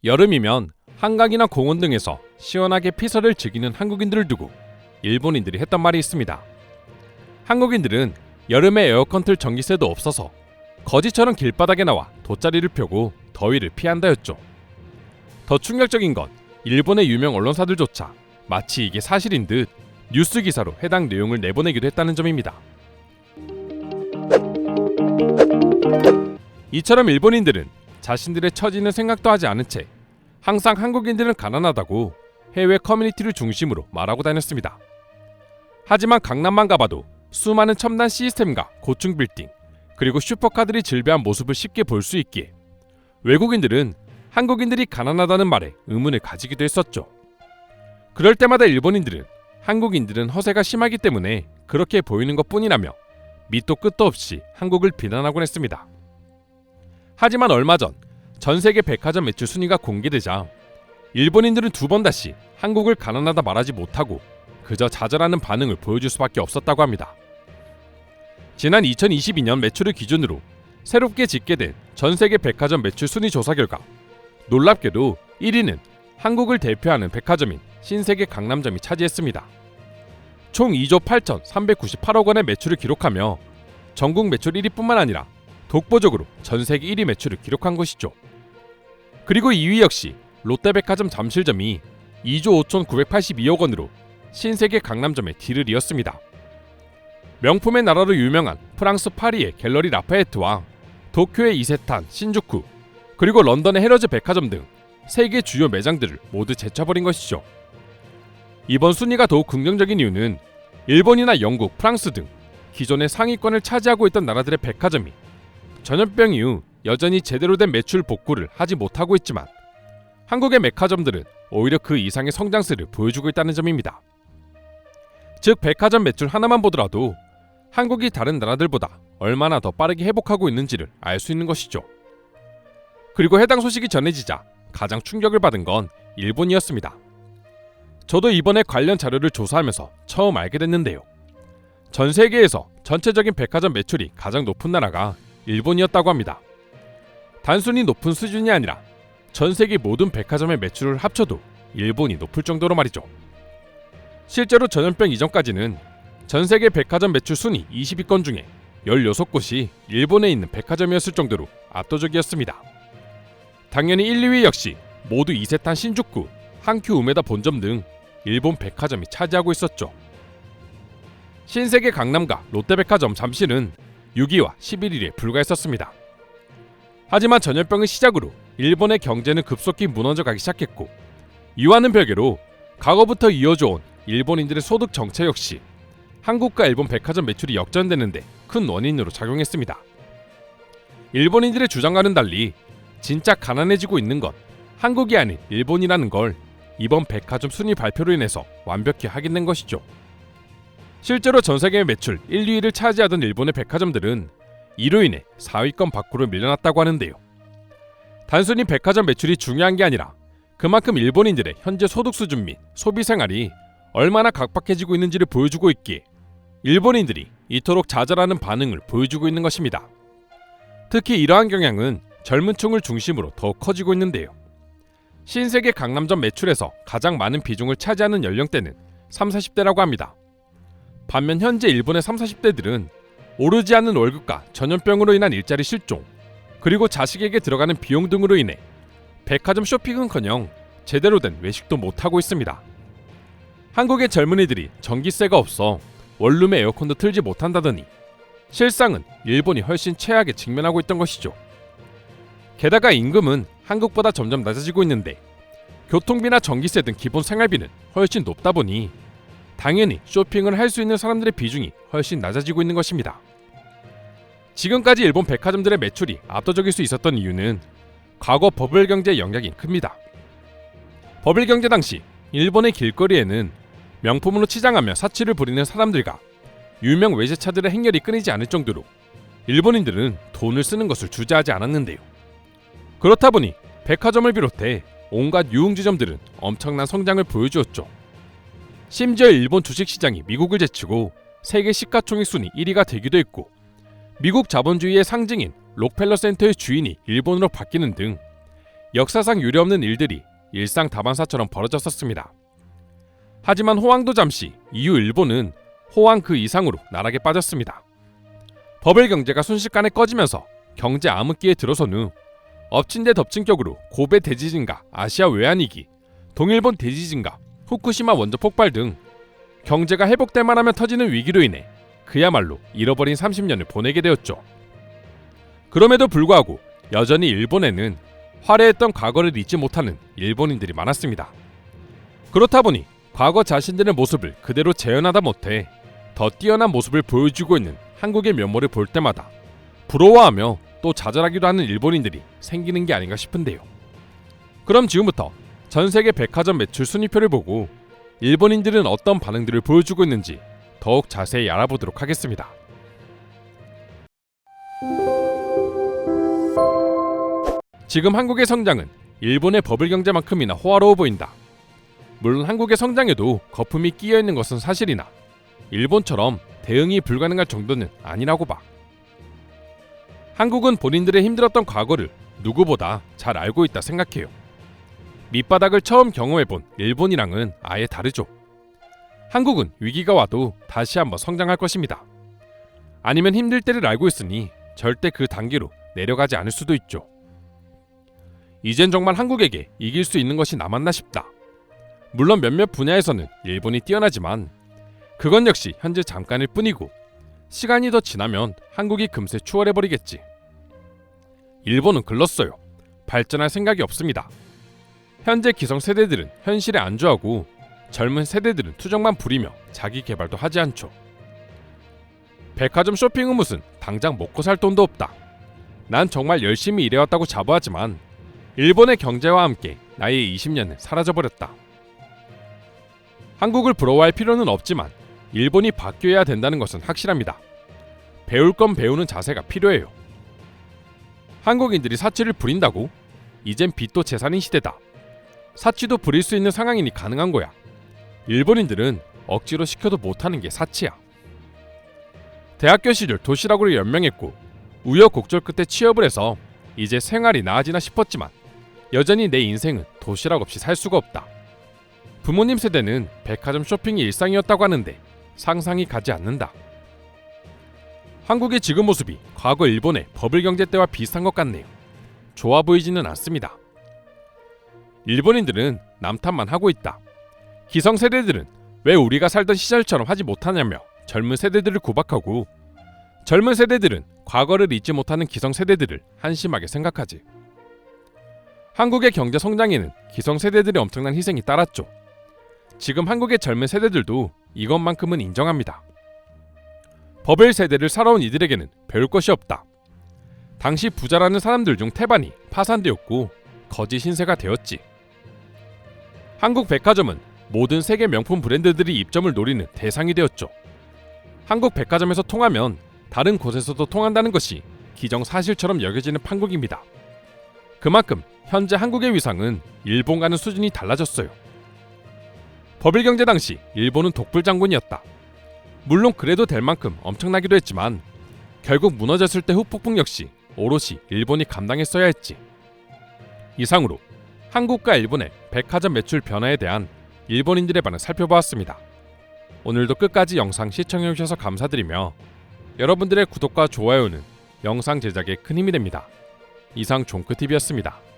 여름이면 한강이나 공원 등에서 시원하게 피서를 즐기는 한국인들을 두고 일본인들이 했던 말이 있습니다. 한국인들은 여름에 에어컨 틀 전기세도 없어서 거지처럼 길바닥에 나와 돗자리를 펴고 더위를 피한다였죠. 더 충격적인 건 일본의 유명 언론사들조차 마치 이게 사실인 듯 뉴스 기사로 해당 내용을 내보내기도 했다는 점입니다. 이처럼 일본인들은 자신들의 처지는 생각도 하지 않은 채 항상 한국인들은 가난하다고 해외 커뮤니티를 중심으로 말하고 다녔습니다. 하지만 강남만 가봐도 수많은 첨단 시스템과 고층 빌딩 그리고 슈퍼카들이 질비한 모습을 쉽게 볼 수 있기에 외국인들은 한국인들이 가난하다는 말에 의문을 가지기도 했었죠. 그럴 때마다 일본인들은 한국인들은 허세가 심하기 때문에 그렇게 보이는 것뿐이라며 밑도 끝도 없이 한국을 비난하곤 했습니다. 하지만 얼마 전 세계 백화점 매출 순위가 공개되자 일본인들은 두 번 다시 한국을 가난하다 말하지 못하고 그저 좌절하는 반응을 보여줄 수밖에 없었다고 합니다. 지난 2022년 매출을 기준으로 새롭게 집계된 전 세계 백화점 매출 순위 조사 결과 놀랍게도 1위는 한국을 대표하는 백화점인 신세계 강남점이 차지했습니다. 총 2조 8,398억 원의 매출을 기록하며 전국 매출 1위뿐만 아니라 독보적으로 전 세계 1위 매출을 기록한 것이죠. 그리고 2위 역시 롯데백화점 잠실점이 2조 5,982억 원으로 신세계 강남점의 뒤를 이었습니다. 명품의 나라로 유명한 프랑스 파리의 갤러리 라파에트와 도쿄의 이세탄, 신주쿠, 그리고 런던의 헤러즈 백화점 등 세계 주요 매장들을 모두 제쳐버린 것이죠. 이번 순위가 더욱 긍정적인 이유는 일본이나 영국, 프랑스 등 기존의 상위권을 차지하고 있던 나라들의 백화점이 전염병 이후 여전히 제대로 된 매출 복구를 하지 못하고 있지만 한국의 백화점들은 오히려 그 이상의 성장세를 보여주고 있다는 점입니다. 즉 백화점 매출 하나만 보더라도 한국이 다른 나라들보다 얼마나 더 빠르게 회복하고 있는지를 알 수 있는 것이죠. 그리고 해당 소식이 전해지자 가장 충격을 받은 건 일본이었습니다. 저도 이번에 관련 자료를 조사하면서 처음 알게 됐는데요. 전 세계에서 전체적인 백화점 매출이 가장 높은 나라가 일본이었다고 합니다. 단순히 높은 수준이 아니라 전 세계 모든 백화점의 매출을 합쳐도 일본이 높을 정도로 말이죠. 실제로 전염병 이전까지는 전 세계 백화점 매출 순위 20위권 중에 16곳이 일본에 있는 백화점이었을 정도로 압도적이었습니다. 당연히 1, 2위 역시 모두 이세탄 신주쿠, 한큐 우메다 본점 등 일본 백화점이 차지하고 있었죠. 신세계 강남과 롯데백화점 잠실은 6위와 11위에 불과했었습니다. 하지만 전염병을 시작으로 일본의 경제는 급속히 무너져가기 시작했고 이와는 별개로 과거부터 이어져온 일본인들의 소득 정책 역시 한국과 일본 백화점 매출이 역전되는데 큰 원인으로 작용했습니다. 일본인들의 주장과는 달리 진짜 가난해지고 있는 건 한국이 아닌 일본이라는 걸 이번 백화점 순위 발표로 인해서 완벽히 확인된 것이죠. 실제로 전 세계 매출 1, 2위를 차지하던 일본의 백화점들은 이로 인해 4위권 밖으로 밀려났다고 하는데요. 단순히 백화점 매출이 중요한 게 아니라 그만큼 일본인들의 현재 소득 수준 및 소비 생활이 얼마나 각박해지고 있는지를 보여주고 있기에 일본인들이 이토록 좌절하는 반응을 보여주고 있는 것입니다. 특히 이러한 경향은 젊은 층을 중심으로 더욱 커지고 있는데요. 신세계 강남점 매출에서 가장 많은 비중을 차지하는 연령대는 30, 40대라고 합니다. 반면 현재 일본의 30, 40대들은 오르지 않는 월급과 전염병으로 인한 일자리 실종, 그리고 자식에게 들어가는 비용 등으로 인해 백화점 쇼핑은커녕 제대로 된 외식도 못하고 있습니다. 한국의 젊은이들이 전기세가 없어 원룸에 에어컨도 틀지 못한다더니 실상은 일본이 훨씬 최악에 직면하고 있던 것이죠. 게다가 임금은 한국보다 점점 낮아지고 있는데 교통비나 전기세 등 기본 생활비는 훨씬 높다 보니 당연히 쇼핑을 할 수 있는 사람들의 비중이 훨씬 낮아지고 있는 것입니다. 지금까지 일본 백화점들의 매출이 압도적일 수 있었던 이유는 과거 버블 경제의 영향이 큽니다. 버블 경제 당시 일본의 길거리에는 명품으로 치장하며 사치를 부리는 사람들과 유명 외제차들의 행렬이 끊이지 않을 정도로 일본인들은 돈을 쓰는 것을 주저하지 않았는데요. 그렇다 보니 백화점을 비롯해 온갖 유흥주점들은 엄청난 성장을 보여주었죠. 심지어 일본 주식시장이 미국을 제치고 세계 시가총액 순위 1위가 되기도 했고 미국 자본주의의 상징인 록펠러 센터의 주인이 일본으로 바뀌는 등 역사상 유례없는 일들이 일상다반사처럼 벌어졌었습니다. 하지만 호황도 잠시 이후 일본은 호황 그 이상으로 나락에 빠졌습니다. 버블 경제가 순식간에 꺼지면서 경제 암흑기에 들어선 후 엎친 데 덮친 격으로 고베 대지진과 아시아 외환위기, 동일본 대지진과 후쿠시마 원전 폭발 등 경제가 회복될만 하면 터지는 위기로 인해 그야말로 잃어버린 30년을 보내게 되었죠. 그럼에도 불구하고 여전히 일본에는 화려했던 과거를 잊지 못하는 일본인들이 많았습니다. 그렇다 보니 과거 자신들의 모습을 그대로 재현하다 못해 더 뛰어난 모습을 보여주고 있는 한국의 면모를 볼 때마다 부러워하며 또 좌절하기도 하는 일본인들이 생기는 게 아닌가 싶은데요. 그럼 지금부터 전세계 백화점 매출 순위표를 보고 일본인들은 어떤 반응들을 보여주고 있는지 더욱 자세히 알아보도록 하겠습니다. 지금 한국의 성장은 일본의 버블 경제만큼이나 호화로워 보인다. 물론 한국의 성장에도 거품이 끼어있는 것은 사실이나 일본처럼 대응이 불가능할 정도는 아니라고 봐. 한국은 본인들의 힘들었던 과거를 누구보다 잘 알고 있다 생각해요. 밑바닥을 처음 경험해본 일본이랑은 아예 다르죠. 한국은 위기가 와도 다시 한번 성장할 것입니다. 아니면 힘들 때를 알고 있으니 절대 그 단계로 내려가지 않을 수도 있죠. 이젠 정말 한국에게 이길 수 있는 것이 남았나 싶다. 물론 몇몇 분야에서는 일본이 뛰어나지만 그건 역시 현재 잠깐일 뿐이고 시간이 더 지나면 한국이 금세 추월해버리겠지. 일본은 글렀어요. 발전할 생각이 없습니다. 현재 기성세대들은 현실에 안주하고 젊은 세대들은 투정만 부리며 자기 개발도 하지 않죠. 백화점 쇼핑은 무슨 당장 먹고 살 돈도 없다. 난 정말 열심히 일해왔다고 자부하지만 일본의 경제와 함께 나의 20년은 사라져버렸다. 한국을 부러워할 필요는 없지만 일본이 바뀌어야 된다는 것은 확실합니다. 배울 건 배우는 자세가 필요해요. 한국인들이 사치를 부린다고? 이젠 빚도 재산인 시대다. 사치도 부릴 수 있는 상황이니 가능한 거야. 일본인들은 억지로 시켜도 못하는 게 사치야. 대학교 시절 도시락으로 연명했고 우여곡절 끝에 취업을 해서 이제 생활이 나아지나 싶었지만 여전히 내 인생은 도시락 없이 살 수가 없다. 부모님 세대는 백화점 쇼핑이 일상이었다고 하는데 상상이 가지 않는다. 한국의 지금 모습이 과거 일본의 버블 경제 때와 비슷한 것 같네요. 좋아 보이지는 않습니다. 일본인들은 남탓만 하고 있다. 기성세대들은 왜 우리가 살던 시절처럼 하지 못하냐며 젊은 세대들을 구박하고 젊은 세대들은 과거를 잊지 못하는 기성세대들을 한심하게 생각하지. 한국의 경제 성장에는 기성세대들의 엄청난 희생이 따랐죠. 지금 한국의 젊은 세대들도 이것만큼은 인정합니다. 버블 세대를 살아온 이들에게는 배울 것이 없다. 당시 부자라는 사람들 중 태반이 파산되었고 거짓 신세가 되었지. 한국 백화점은 모든 세계 명품 브랜드들이 입점을 노리는 대상이 되었죠. 한국 백화점에서 통하면 다른 곳에서도 통한다는 것이 기정사실처럼 여겨지는 판국입니다. 그만큼 현재 한국의 위상은 일본과는 수준이 달라졌어요. 버블 경제 당시 일본은 독불 장군이었다. 물론 그래도 될 만큼 엄청나기도 했지만 결국 무너졌을 때 후폭풍 역시 오롯이 일본이 감당했어야 했지. 이상으로 한국과 일본의 백화점 매출 변화에 대한 일본인들의 반응 살펴보았습니다. 오늘도 끝까지 영상 시청해주셔서 감사드리며 여러분들의 구독과 좋아요는 영상 제작에 큰 힘이 됩니다. 이상 종크TV였습니다.